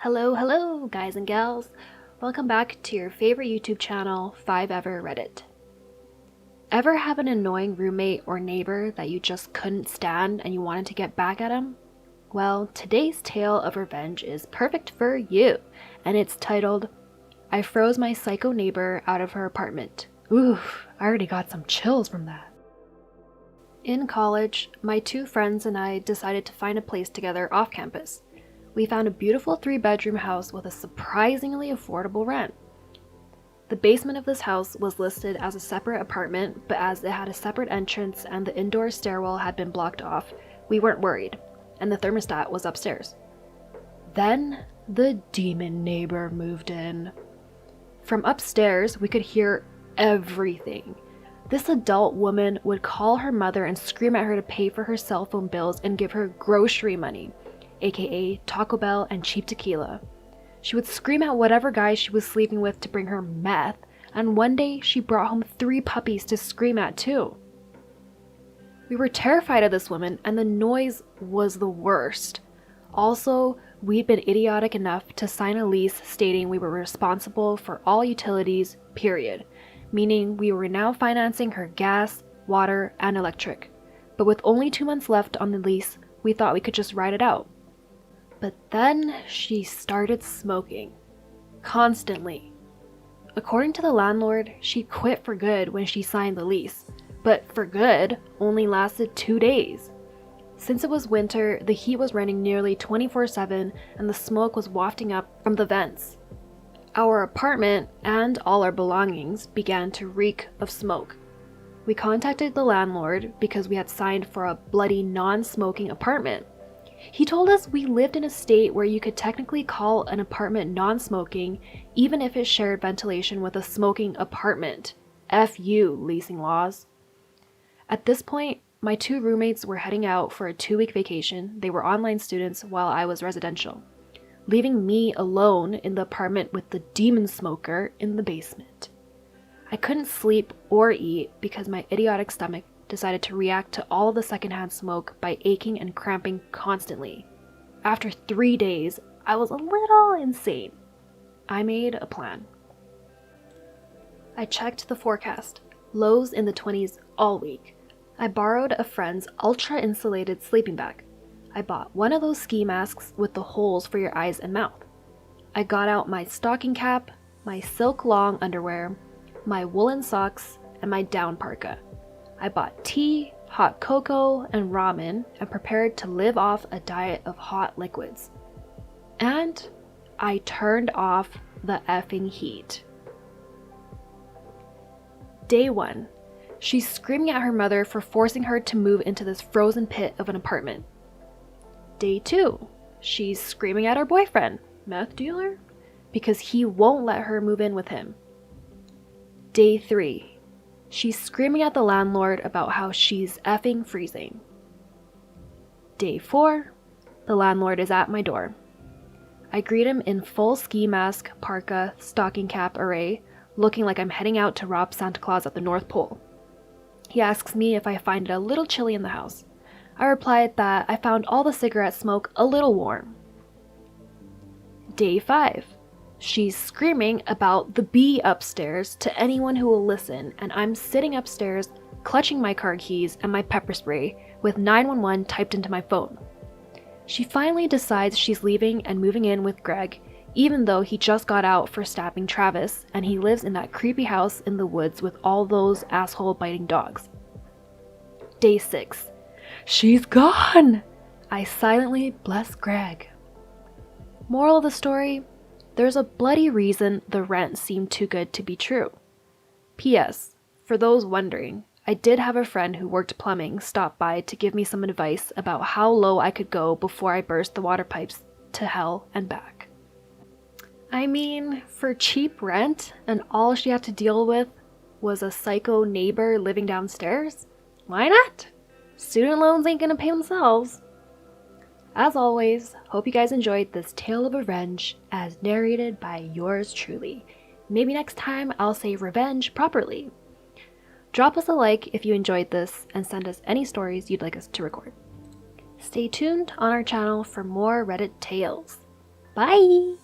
Hello, guys and gals. Welcome back to your favorite YouTube channel, 5ever Reddit. Ever have an annoying roommate or neighbor that you just couldn't stand and you wanted to get back at him? Well, today's tale of revenge is perfect for you, and it's titled, I Froze My Psycho Neighbor Out of Her Apartment. Oof, I already got some chills from that. In college, my two friends and I decided to find a place together off campus. We found a beautiful 3-bedroom house with a surprisingly affordable rent. The basement of this house was listed as a separate apartment, but as it had a separate entrance and the indoor stairwell had been blocked off, we weren't worried, and the thermostat was upstairs. Then, the demon neighbor moved in. From upstairs, we could hear everything. This adult woman would call her mother and scream at her to pay for her cell phone bills and give her grocery money, aka Taco Bell and cheap tequila. She would scream at whatever guy she was sleeping with to bring her meth, and one day she brought home 3 puppies to scream at too. We were terrified of this woman, and the noise was the worst. Also, we'd been idiotic enough to sign a lease stating we were responsible for all utilities, period, meaning we were now financing her gas, water, and electric. But with only 2 months left on the lease, we thought we could just ride it out. But then she started smoking. Constantly. According to the landlord, she quit for good when she signed the lease, but for good only lasted 2 days. Since it was winter, the heat was running nearly 24/7 and the smoke was wafting up from the vents. Our apartment and all our belongings began to reek of smoke. We contacted the landlord because we had signed for a bloody non-smoking apartment. He told us we lived in a state where you could technically call an apartment non-smoking even if it shared ventilation with a smoking apartment. F you, leasing laws. At this point, my 2 roommates were heading out for a 2-week vacation. They were online students while I was residential, leaving me alone in the apartment with the demon smoker in the basement. I couldn't sleep or eat because my idiotic stomach decided to react to all of the secondhand smoke by aching and cramping constantly. After 3 days, I was a little insane. I made a plan. I checked the forecast, lows in the 20s all week. I borrowed a friend's ultra-insulated sleeping bag. I bought one of those ski masks with the holes for your eyes and mouth. I got out my stocking cap, my silk long underwear, my woolen socks, and my down parka. I bought tea, hot cocoa, and ramen and prepared to live off a diet of hot liquids. And I turned off the effing heat. Day 1. She's screaming at her mother for forcing her to move into this frozen pit of an apartment. Day 2. She's screaming at her boyfriend, meth dealer, because he won't let her move in with him. Day 3. She's screaming at the landlord about how she's effing freezing. Day 4. The landlord is at my door. I greet him in full ski mask, parka, stocking cap array, looking like I'm heading out to rob Santa Claus at the North Pole. He asks me if I find it a little chilly in the house. I replied that I found all the cigarette smoke a little warm. Day 5. She's screaming about the bee upstairs to anyone who will listen, and I'm sitting upstairs, clutching my car keys and my pepper spray, with 911 typed into my phone. She finally decides she's leaving and moving in with Greg, even though he just got out for stabbing Travis, and he lives in that creepy house in the woods with all those asshole-biting dogs. Day 6. She's gone! I silently bless Greg. Moral of the story? There's a bloody reason the rent seemed too good to be true. P.S. For those wondering, I did have a friend who worked plumbing stop by to give me some advice about how low I could go before I burst the water pipes to hell and back. I mean, for cheap rent and all she had to deal with was a psycho neighbor living downstairs, why not? Student loans ain't gonna pay themselves. As always, hope you guys enjoyed this tale of revenge as narrated by yours truly. Maybe next time I'll say revenge properly. Drop us a like if you enjoyed this and send us any stories you'd like us to record. Stay tuned on our channel for more Reddit tales. Bye!